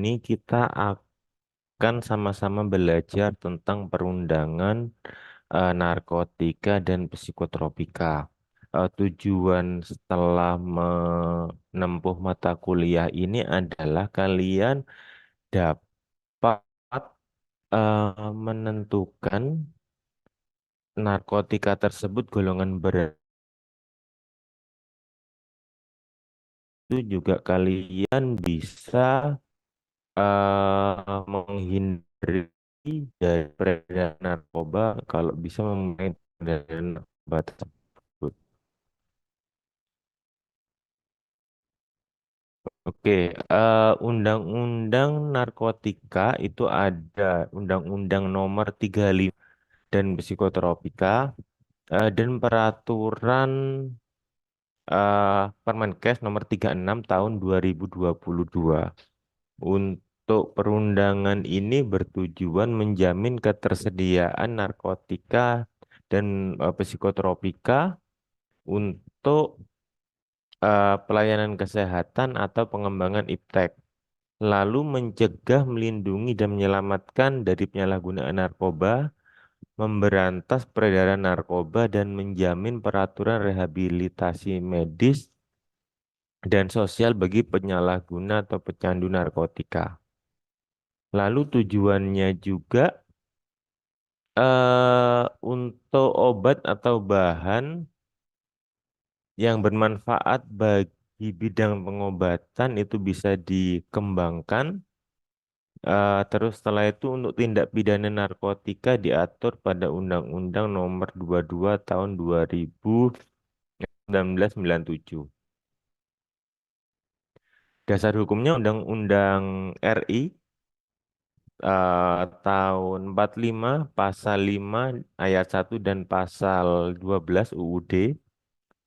ini kita akan sama-sama belajar tentang perundangan narkotika dan psikotropika. Tujuan setelah menempuh mata kuliah ini adalah kalian dapat menentukan narkotika tersebut golongan berat. Itu juga kalian bisa menghindari dari peredaran narkoba kalau bisa memulai peredaran narkoba tersebut. Oke, undang-undang narkotika itu ada undang-undang nomor 35 dan psikotropika dan peraturan Permenkes nomor 36 tahun 2022. Untuk perundangan ini bertujuan menjamin ketersediaan narkotika dan psikotropika untuk pelayanan kesehatan atau pengembangan iptek, lalu mencegah, melindungi, dan menyelamatkan dari penyalahgunaan narkoba, memberantas peredaran narkoba, dan menjamin peraturan rehabilitasi medis dan sosial bagi penyalahguna atau pecandu narkotika. Lalu tujuannya juga untuk obat atau bahan yang bermanfaat bagi bidang pengobatan itu bisa dikembangkan. Terus setelah itu untuk tindak pidana narkotika diatur pada Undang-Undang Nomor 22 Tahun 1997. Dasar hukumnya Undang-Undang RI tahun 45 pasal 5 ayat 1 dan pasal 12 UUD.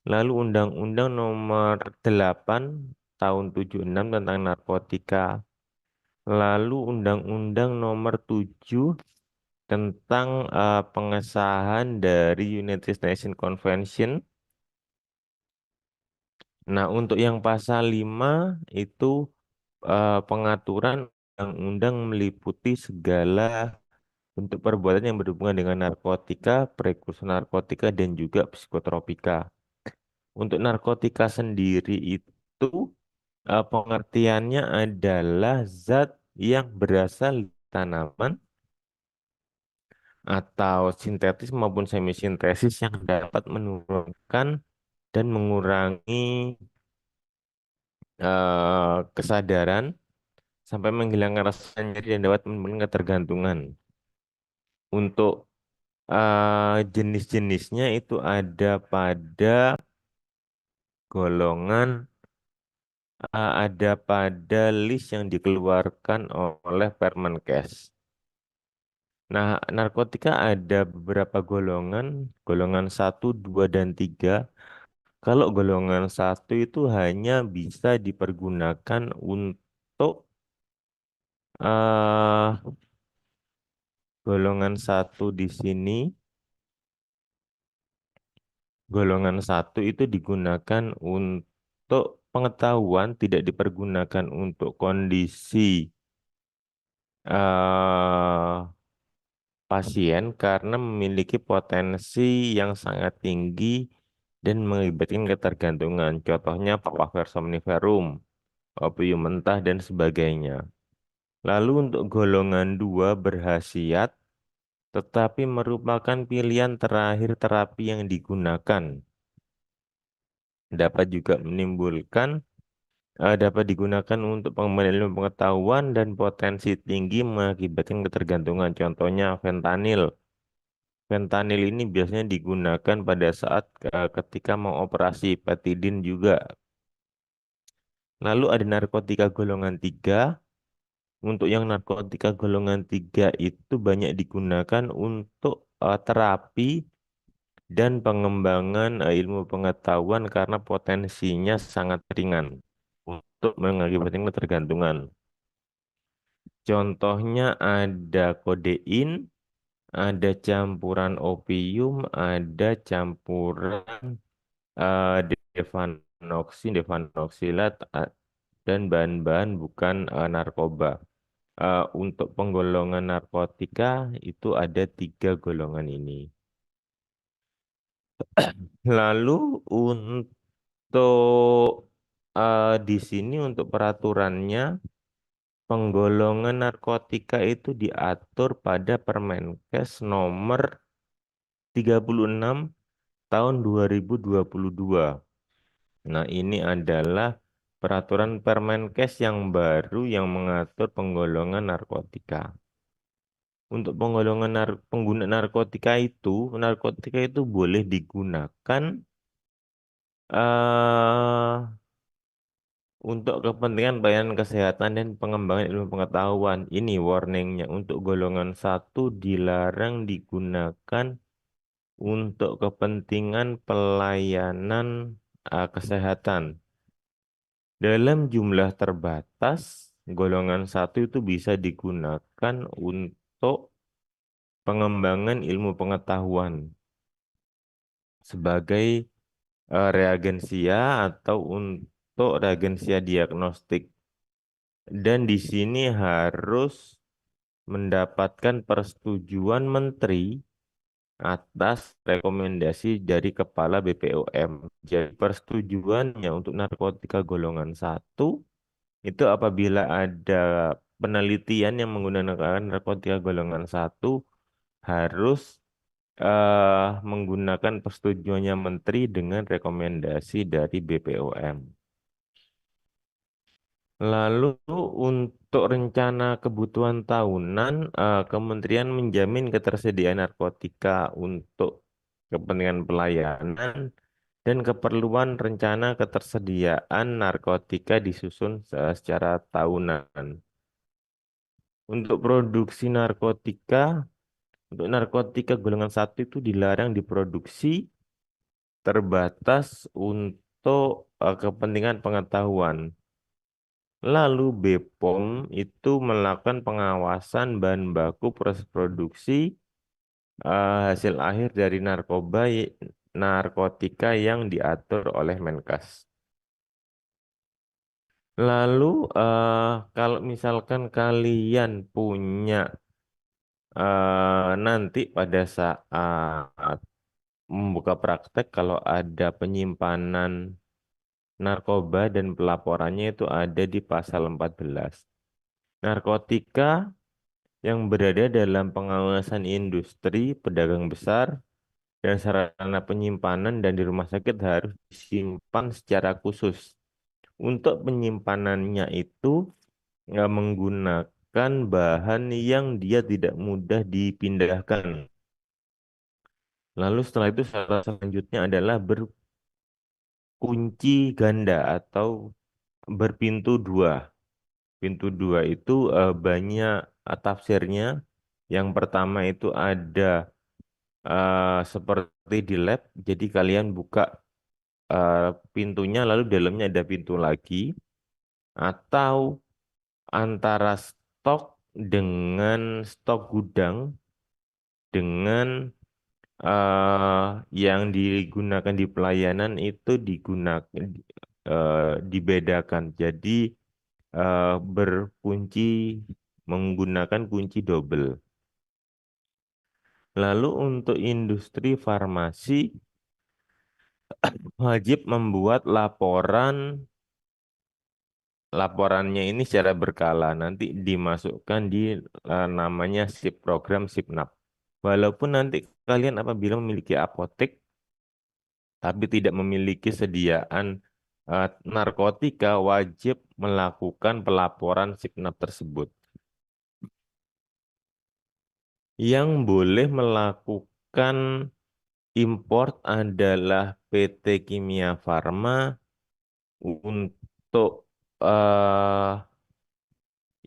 Lalu Undang-Undang Nomor 8 tahun 76 tentang narkotika. Lalu Undang-Undang Nomor 7 tentang pengesahan dari United Nations Convention. Nah, untuk yang pasal 5 itu pengaturan undang-undang meliputi segala bentuk perbuatan yang berhubungan dengan narkotika, prekursor narkotika, dan juga psikotropika. Untuk narkotika sendiri itu pengertiannya adalah zat yang berasal dari tanaman atau sintetis maupun semisintesis yang dapat menurunkan dan mengurangi kesadaran sampai menghilangkan rasa nyeri dan dapat menimbulkan ketergantungan. Untuk jenis-jenisnya itu ada pada golongan ada pada list yang dikeluarkan oleh Permenkes. Nah, narkotika ada beberapa golongan, golongan satu, 2, dan 3. Kalau golongan satu itu hanya bisa dipergunakan untuk eh golongan satu di sini, golongan satu itu digunakan untuk pengetahuan, tidak dipergunakan untuk kondisi eh pasien karena memiliki potensi yang sangat tinggi dan mengakibatkan ketergantungan. Contohnya papaver somniferum, opium mentah, dan sebagainya. Lalu untuk golongan 2 berhasiat, tetapi merupakan pilihan terakhir terapi yang digunakan. Dapat juga menimbulkan, dapat digunakan untuk pengembangan ilmu pengetahuan dan potensi tinggi mengakibatkan ketergantungan. Contohnya fentanyl. Fentanyl ini biasanya digunakan pada saat ketika mau operasi hepatidin juga. Lalu ada narkotika golongan 3. Untuk yang narkotika golongan 3 itu banyak digunakan untuk terapi dan pengembangan ilmu pengetahuan karena potensinya sangat ringan untuk mengakibatkan ketergantungan. Contohnya ada kodein, ada campuran opium, ada campuran devanoxin, devanoxilat, dan bahan-bahan bukan narkoba. Untuk penggolongan narkotika itu ada tiga golongan ini. Lalu untuk di sini untuk peraturannya, penggolongan narkotika itu diatur pada Permenkes nomor 36 tahun 2022. Nah, ini adalah peraturan Permenkes yang baru yang mengatur penggolongan narkotika. Untuk penggolongan pengguna narkotika itu boleh digunakan eh untuk kepentingan pelayanan kesehatan dan pengembangan ilmu pengetahuan. Ini warningnya untuk golongan satu dilarang digunakan untuk kepentingan pelayanan kesehatan. Dalam jumlah terbatas, golongan satu itu bisa digunakan untuk pengembangan ilmu pengetahuan sebagai reagensia atau untuk reagensia diagnostik. Dan di sini harus mendapatkan persetujuan menteri atas rekomendasi dari Kepala BPOM. Jadi persetujuannya untuk narkotika golongan satu itu apabila ada penelitian yang menggunakan narkotika golongan satu harus menggunakan persetujuannya menteri dengan rekomendasi dari BPOM. Lalu untuk rencana kebutuhan tahunan, Kementerian menjamin ketersediaan narkotika untuk kepentingan pelayanan dan keperluan rencana ketersediaan narkotika disusun secara tahunan. Untuk produksi narkotika, untuk narkotika golongan satu itu dilarang diproduksi terbatas untuk kepentingan pengetahuan. Lalu BPOM itu melakukan pengawasan bahan baku proses produksi hasil akhir dari narkotika yang diatur oleh Menkes. Lalu kalau misalkan kalian punya nanti pada saat membuka praktek kalau ada penyimpanan narkoba dan pelaporannya itu ada di pasal 14. Narkotika yang berada dalam pengawasan industri, pedagang besar, dan sarana penyimpanan dan di rumah sakit harus disimpan secara khusus. Untuk penyimpanannya itu menggunakan bahan yang dia tidak mudah dipindahkan. Lalu setelah itu syarat selanjutnya adalah berkunci ganda atau berpintu dua. Pintu dua itu banyak tafsirnya. Yang pertama itu ada seperti di lab, jadi kalian buka eh, pintunya lalu dalamnya ada pintu lagi, atau antara stok dengan stok gudang dengan yang digunakan di pelayanan itu eh, dibedakan. Jadi eh, berkunci menggunakan kunci double. Lalu untuk industri farmasi wajib membuat laporan. Laporannya ini secara berkala nanti dimasukkan di namanya SIP program SIPNAP. Walaupun nanti kalian apabila memiliki apotek tapi tidak memiliki sediaan narkotika wajib melakukan pelaporan SIPNAP tersebut. Yang boleh melakukan import adalah PT Kimia Farma untuk eh,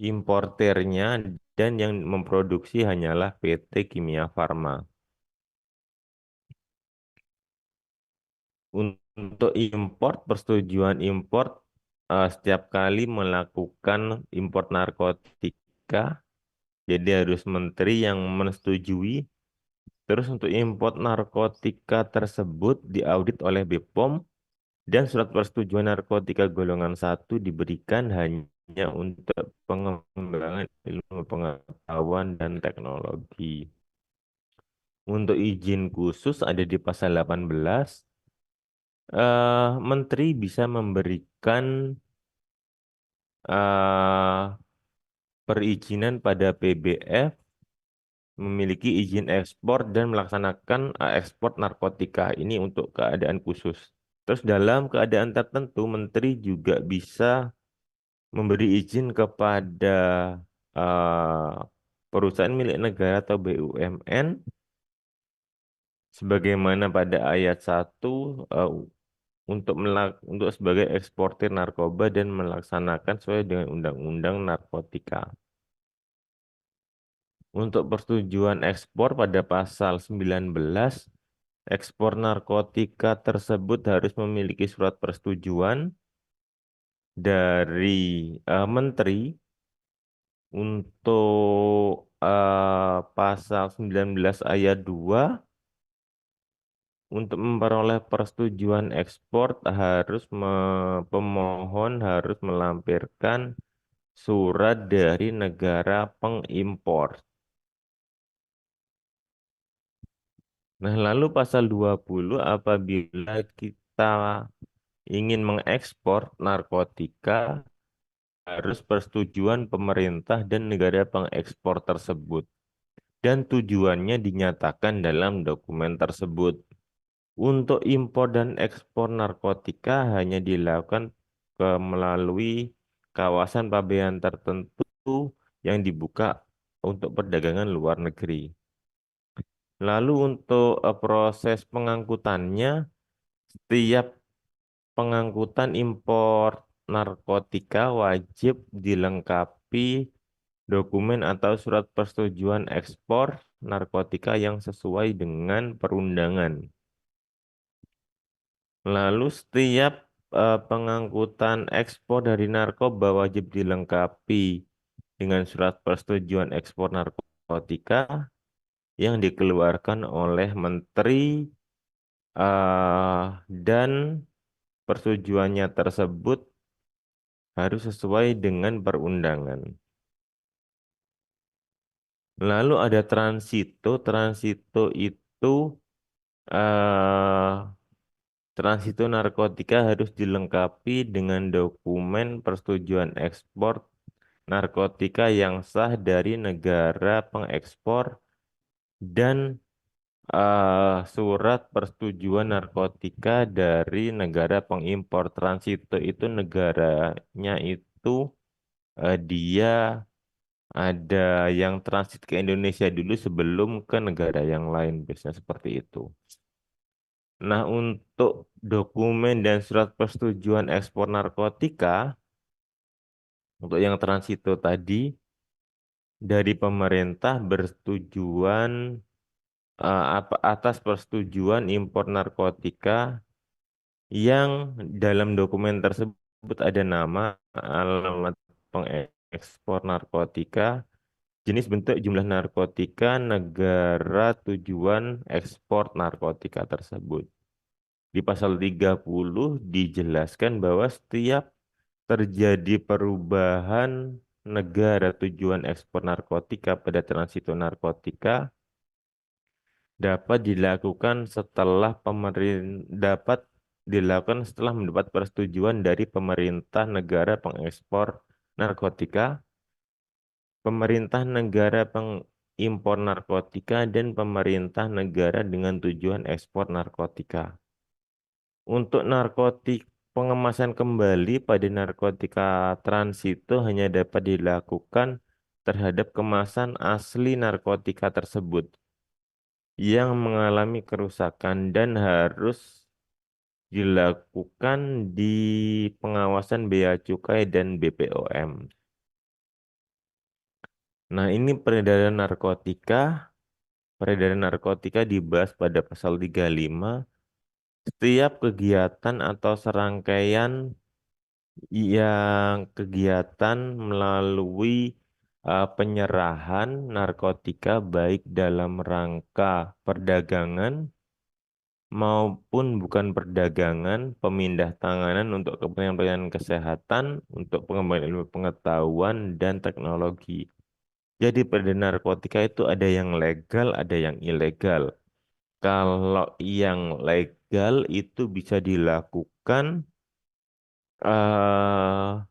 importernya dan yang memproduksi hanyalah PT Kimia Farma. Untuk import, persetujuan import setiap kali melakukan import narkotika, jadi harus menteri yang menyetujui. Terus untuk import narkotika tersebut diaudit oleh BPOM Dan surat persetujuan narkotika golongan satu diberikan hanya untuk pengembangan ilmu pengetahuan dan teknologi. Untuk izin khusus ada di pasal 18. Menteri bisa memberikan eh, perizinan pada PBF memiliki izin ekspor dan melaksanakan ekspor narkotika ini untuk keadaan khusus. Terus dalam keadaan tertentu, Menteri juga bisa memberi izin kepada eh, perusahaan milik negara atau BUMN sebagaimana pada ayat 1 untuk sebagai eksportir narkoba dan melaksanakan sesuai dengan Undang-Undang Narkotika. Untuk persetujuan ekspor pada pasal 19, ekspor narkotika tersebut harus memiliki surat persetujuan dari menteri. Untuk pasal 19 ayat 2, untuk memperoleh persetujuan ekspor pemohon harus melampirkan surat dari negara pengimpor. Nah, lalu pasal 20, apabila kita ingin mengekspor narkotika, harus persetujuan pemerintah dan negara pengekspor tersebut. Dan tujuannya dinyatakan dalam dokumen tersebut. Untuk impor dan ekspor narkotika hanya dilakukan melalui kawasan pabean tertentu yang dibuka untuk perdagangan luar negeri. Lalu untuk proses pengangkutannya, setiap pengangkutan impor narkotika wajib dilengkapi dokumen atau surat persetujuan ekspor narkotika yang sesuai dengan perundangan. Lalu setiap pengangkutan ekspor dari narkoba wajib dilengkapi dengan surat persetujuan ekspor narkotika yang dikeluarkan oleh menteri dan persetujuannya tersebut harus sesuai dengan perundangan. Lalu ada transito. Eh, Transito narkotika harus dilengkapi dengan dokumen persetujuan ekspor narkotika yang sah dari negara pengekspor dan surat persetujuan narkotika dari negara pengimpor. Transito itu negaranya itu dia ada yang transit ke Indonesia dulu sebelum ke negara yang lain, biasanya seperti itu. Nah, untuk dokumen dan surat persetujuan ekspor narkotika, untuk yang transito tadi, dari pemerintah bersetujuan atas persetujuan impor narkotika yang dalam dokumen tersebut ada nama, alamat pengekspor narkotika, jenis bentuk jumlah narkotika, negara tujuan ekspor narkotika tersebut. Di pasal 30 dijelaskan bahwa setiap terjadi perubahan negara tujuan ekspor narkotika pada transito narkotika dapat dilakukan setelah mendapat persetujuan dari pemerintah negara pengekspor narkotika, pemerintah negara pengimpor narkotika, dan pemerintah negara dengan tujuan ekspor narkotika. Untuk narkotik pengemasan kembali pada narkotika transito hanya dapat dilakukan terhadap kemasan asli narkotika tersebut yang mengalami kerusakan dan harus dilakukan di pengawasan Bea Cukai dan BPOM. Nah, ini peredaran narkotika. Peredaran narkotika dibahas pada pasal 35. Setiap kegiatan atau serangkaian yang kegiatan melalui penyerahan narkotika baik dalam rangka perdagangan maupun bukan perdagangan, pemindah tanganan untuk kepentingan kesehatan, untuk pengembangan ilmu pengetahuan dan teknologi. Jadi pada narkotika itu ada yang legal, ada yang ilegal. Kalau yang legal itu bisa dilakukan eh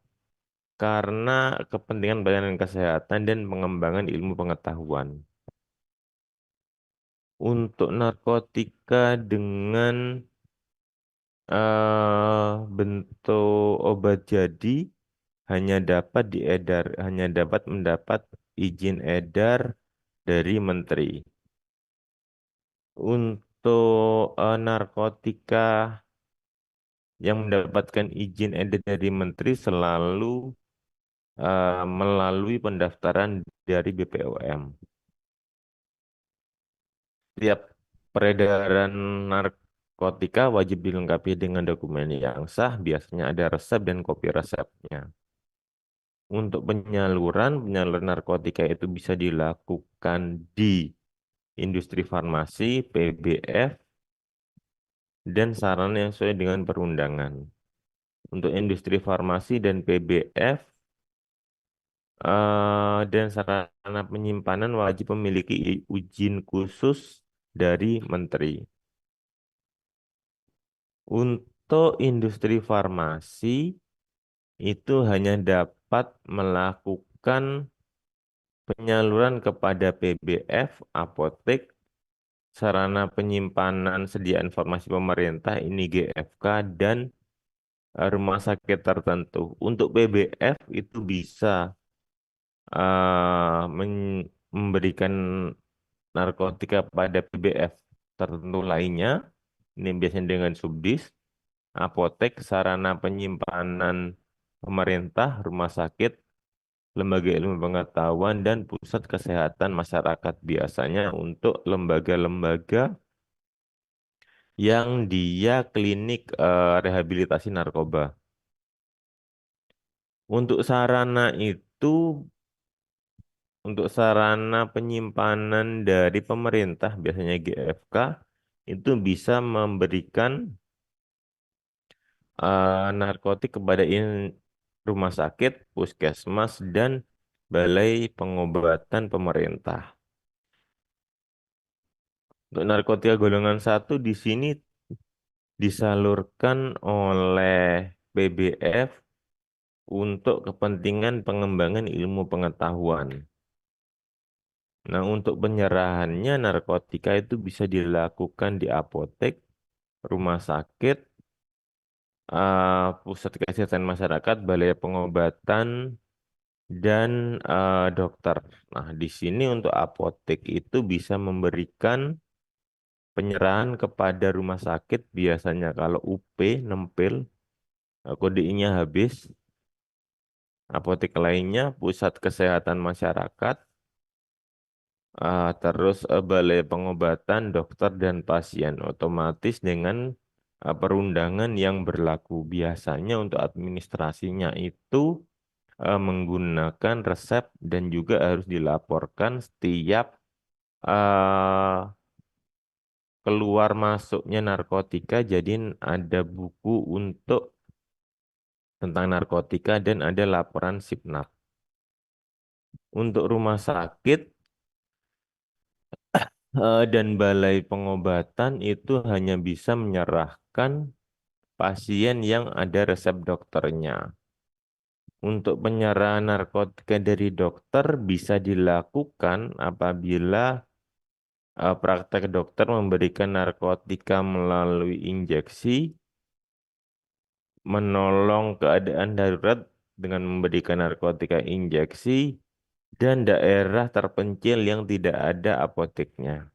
karena kepentingan pelayanan kesehatan dan pengembangan ilmu pengetahuan. Untuk narkotika dengan bentuk obat jadi hanya dapat mendapat izin edar dari menteri. Untuk narkotika yang mendapatkan izin edar dari menteri selalu melalui pendaftaran dari BPOM. Setiap peredaran narkotika wajib dilengkapi dengan dokumen yang sah, biasanya ada resep dan kopi resepnya. Untuk penyaluran narkotika itu bisa dilakukan di industri farmasi, PBF, dan sarana yang sesuai dengan perundangan. Untuk industri farmasi dan PBF, dan sarana penyimpanan wajib memiliki izin khusus dari menteri. Untuk industri farmasi itu hanya dapat melakukan penyaluran kepada PBF, apotek, sarana penyimpanan sedia informasi pemerintah, ini GFK, dan rumah sakit tertentu. Untuk PBF itu bisa memberikan narkotika pada PBF tertentu lainnya, ini biasanya dengan subdis, apotek, sarana penyimpanan pemerintah, rumah sakit, lembaga ilmu pengetahuan, dan pusat kesehatan masyarakat biasanya untuk lembaga-lembaga yang dia klinik rehabilitasi narkoba. Untuk sarana itu, untuk sarana penyimpanan dari pemerintah, biasanya GFK, itu bisa memberikan narkotik kepada rumah sakit, puskesmas, dan balai pengobatan pemerintah. Untuk narkotika golongan satu di sini disalurkan oleh PBF untuk kepentingan pengembangan ilmu pengetahuan. Nah, untuk penyerahannya narkotika itu bisa dilakukan di apotek, rumah sakit, pusat kesehatan masyarakat, balai pengobatan, dan dokter. Nah, di sini untuk apotek itu bisa memberikan penyerahan kepada rumah sakit biasanya kalau UP nempel, kode I-nya habis, apotek lainnya pusat kesehatan masyarakat, terus balai pengobatan dokter dan pasien otomatis dengan perundangan yang berlaku. Biasanya untuk administrasinya itu menggunakan resep dan juga harus dilaporkan setiap eh, keluar masuknya narkotika. Jadi ada buku untuk tentang narkotika dan ada laporan Sipnap. Untuk rumah sakit dan balai pengobatan itu hanya bisa menyerahkan pasien yang ada resep dokternya. Untuk penyerahan narkotika dari dokter bisa dilakukan apabila praktek dokter memberikan narkotika melalui injeksi, menolong keadaan darurat dengan memberikan narkotika injeksi, dan daerah terpencil yang tidak ada apoteknya.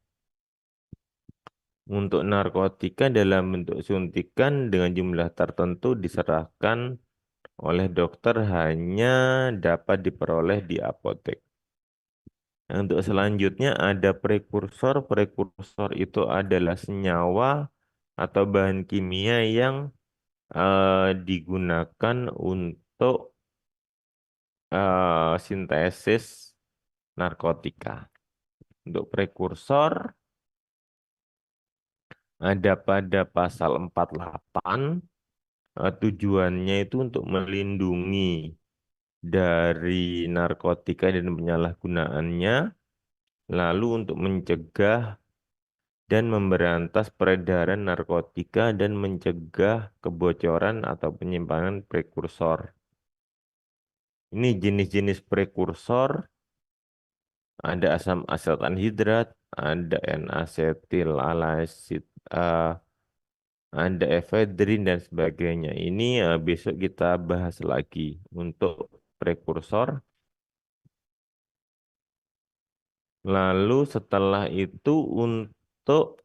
Untuk narkotika dalam bentuk suntikan dengan jumlah tertentu diserahkan oleh dokter hanya dapat diperoleh di apotek. Nah, untuk selanjutnya ada prekursor. Prekursor itu adalah senyawa atau bahan kimia yang digunakan untuk sintesis narkotika. Untuk prekursor ada pada pasal 48, tujuannya itu untuk melindungi dari narkotika dan penyalahgunaannya, lalu untuk mencegah dan memberantas peredaran narkotika dan mencegah kebocoran atau penyimpanan prekursor. Ini jenis-jenis prekursor, ada asam asetat anhidrat, ada N-asetil alasid, ada efedrin dan sebagainya. Ini besok kita bahas lagi untuk prekursor. Lalu setelah itu untuk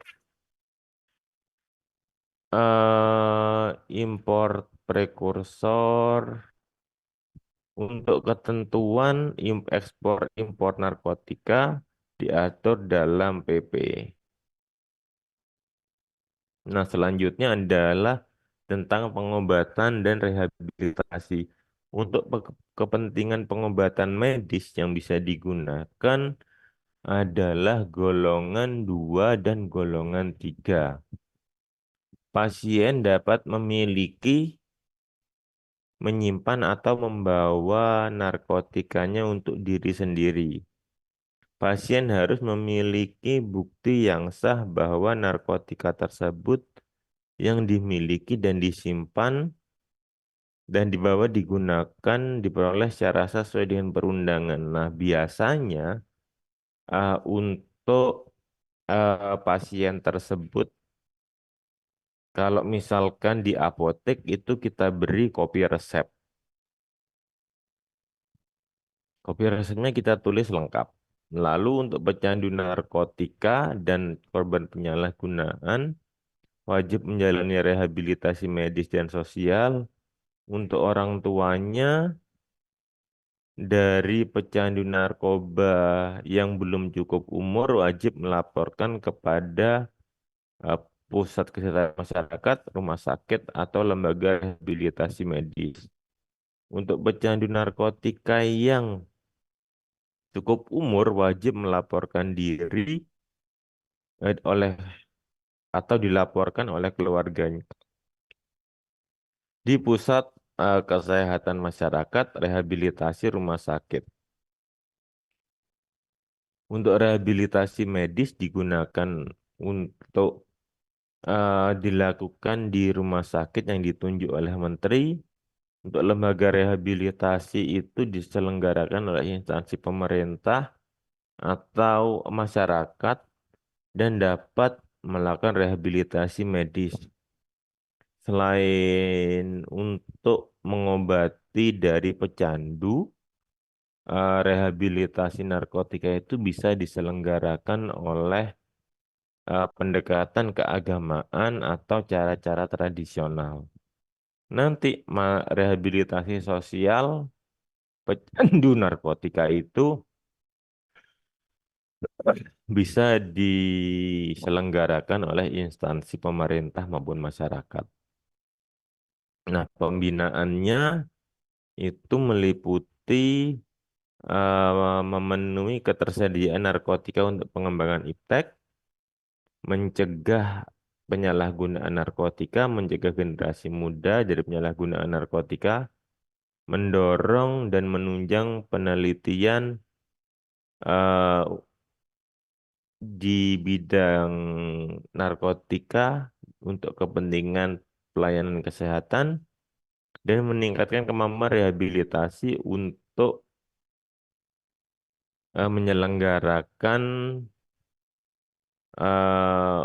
impor prekursor, untuk ketentuan ekspor impor narkotika diatur dalam PP. Nah, selanjutnya adalah tentang pengobatan dan rehabilitasi. Untuk kepentingan pengobatan medis yang bisa digunakan adalah golongan 2 dan golongan 3. Pasien dapat memiliki, menyimpan atau membawa narkotikanya untuk diri sendiri. Pasien harus memiliki bukti yang sah bahwa narkotika tersebut yang dimiliki dan disimpan dan dibawa digunakan diperoleh secara sah sesuai dengan perundangan. Nah, biasanya untuk pasien tersebut, kalau misalkan di apotek itu kita beri kopi resep. Kopi resepnya kita tulis lengkap. Lalu untuk pecandu narkotika dan korban penyalahgunaan wajib menjalani rehabilitasi medis dan sosial. Untuk orang tuanya dari pecandu narkoba yang belum cukup umur wajib melaporkan kepada eh, pusat kesehatan masyarakat, rumah sakit, atau lembaga rehabilitasi medis. Untuk pecandu narkotika yang cukup umur wajib melaporkan diri oleh atau dilaporkan oleh keluarganya di pusat kesehatan masyarakat, rehabilitasi rumah sakit. Untuk rehabilitasi medis digunakan untuk dilakukan di rumah sakit yang ditunjuk oleh menteri. Untuk lembaga rehabilitasi itu diselenggarakan oleh instansi pemerintah atau masyarakat dan dapat melakukan rehabilitasi medis. Selain untuk mengobati dari pecandu, rehabilitasi narkotika itu bisa diselenggarakan oleh pendekatan keagamaan atau cara-cara tradisional. Nanti rehabilitasi sosial pecandu narkotika itu bisa diselenggarakan oleh instansi pemerintah maupun masyarakat. Nah, pembinaannya itu meliputi memenuhi ketersediaan narkotika untuk pengembangan iptek, mencegah penyalahgunaan narkotika, mencegah generasi muda dari penyalahgunaan narkotika, mendorong dan menunjang penelitian eh, di bidang narkotika untuk kepentingan pelayanan kesehatan dan meningkatkan kemampuan rehabilitasi untuk menyelenggarakan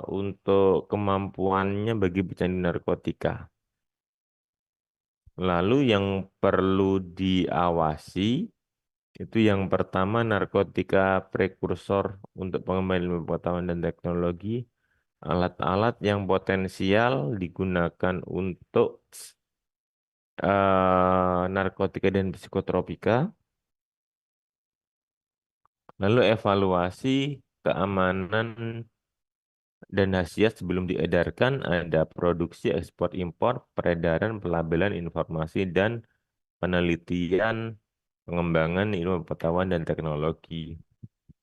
untuk kemampuannya bagi pecandu narkotika. Lalu yang perlu diawasi itu yang pertama narkotika prekursor untuk pengembangan ilmu pengetahuan dan teknologi, alat-alat yang potensial digunakan untuk narkotika dan psikotropika, lalu evaluasi keamanan dan khasiat sebelum diedarkan, ada produksi, ekspor, impor, peredaran, pelabelan informasi, dan penelitian pengembangan ilmu pengetahuan dan teknologi.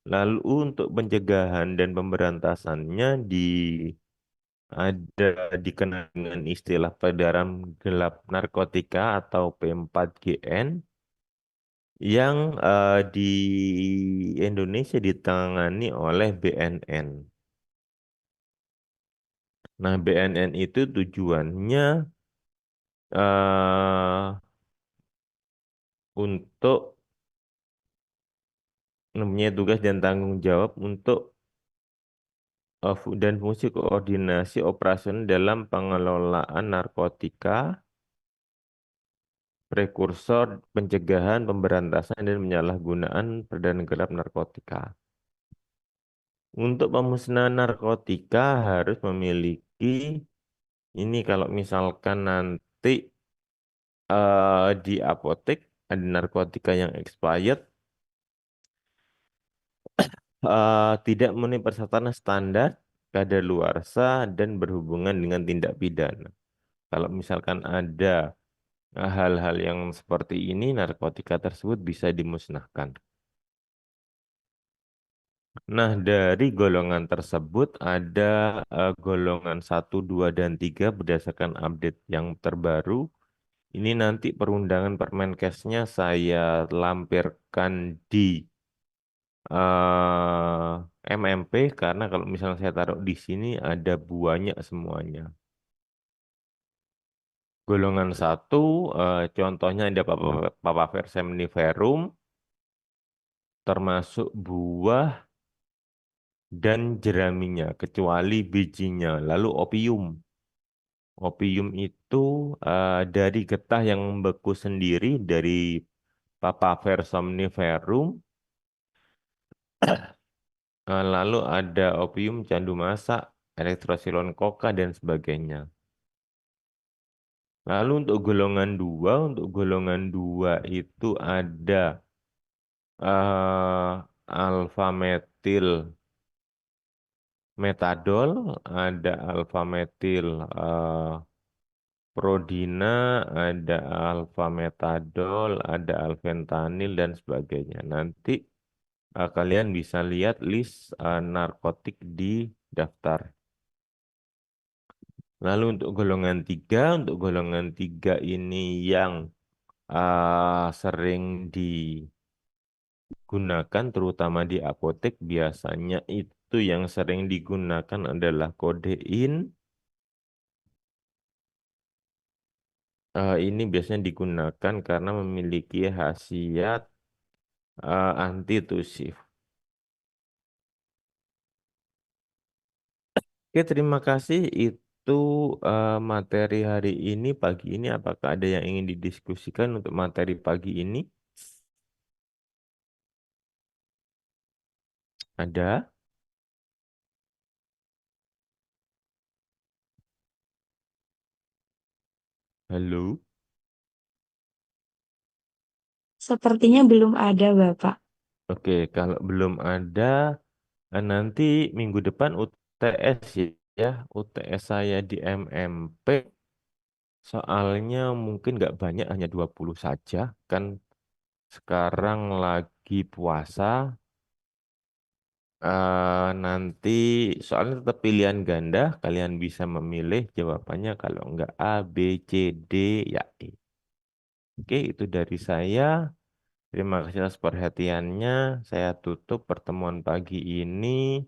Lalu untuk pencegahan dan pemberantasannya ada dikenal dengan istilah peredaran gelap narkotika atau P4GN yang di Indonesia ditangani oleh BNN. Nah, BNN itu tujuannya eh, untuk mempunyai tugas dan tanggung jawab untuk dan fungsi koordinasi operasional dalam pengelolaan narkotika, prekursor, pencegahan, pemberantasan, dan penyalahgunaan peredaran gelap narkotika. Untuk pemusnahan narkotika harus memiliki ini kalau misalkan nanti di apotek ada narkotika yang expired, tidak memenuhi persyaratan standar, kadaluarsa, dan berhubungan dengan tindak pidana. Kalau misalkan ada hal-hal yang seperti ini, narkotika tersebut bisa dimusnahkan. Nah, dari golongan tersebut ada golongan satu, 2, dan 3 berdasarkan update yang terbaru. Ini nanti perundangan Permenkesnya saya lampirkan di MMP karena kalau misalnya saya taruh di sini ada banyak semuanya. Golongan satu, contohnya ada Papaver seminiferum, termasuk buah dan jeraminya, kecuali bijinya. Lalu opium. Opium itu dari getah yang membeku sendiri dari Papaver somniferum. Lalu ada opium, candu masak, elektrosilon koka, dan sebagainya. Lalu untuk golongan dua itu ada alfa metil metadol, ada alfa metil prodina, ada alfa metadol, ada alfentanil dan sebagainya. Nanti kalian bisa lihat list narkotik di daftar. Lalu untuk golongan tiga ini yang sering digunakan terutama di apotek biasanya itu yang sering digunakan adalah kodein. Ini biasanya digunakan karena memiliki khasiat antitusif. Oke, terima kasih. Itu materi hari ini, pagi ini. Apakah ada yang ingin didiskusikan untuk materi pagi ini? Ada? Halo? Sepertinya belum ada, Bapak. Oke, kalau belum ada, nanti minggu depan UTS ya. UTS saya di MMP. Soalnya mungkin nggak banyak, hanya 20 saja. Kan sekarang lagi puasa. Nanti soalnya tetap pilihan ganda, kalian bisa memilih jawabannya kalau nggak A, B, C, D, ya E. Oke, itu dari saya. Terima kasih atas perhatiannya. Saya tutup pertemuan pagi ini.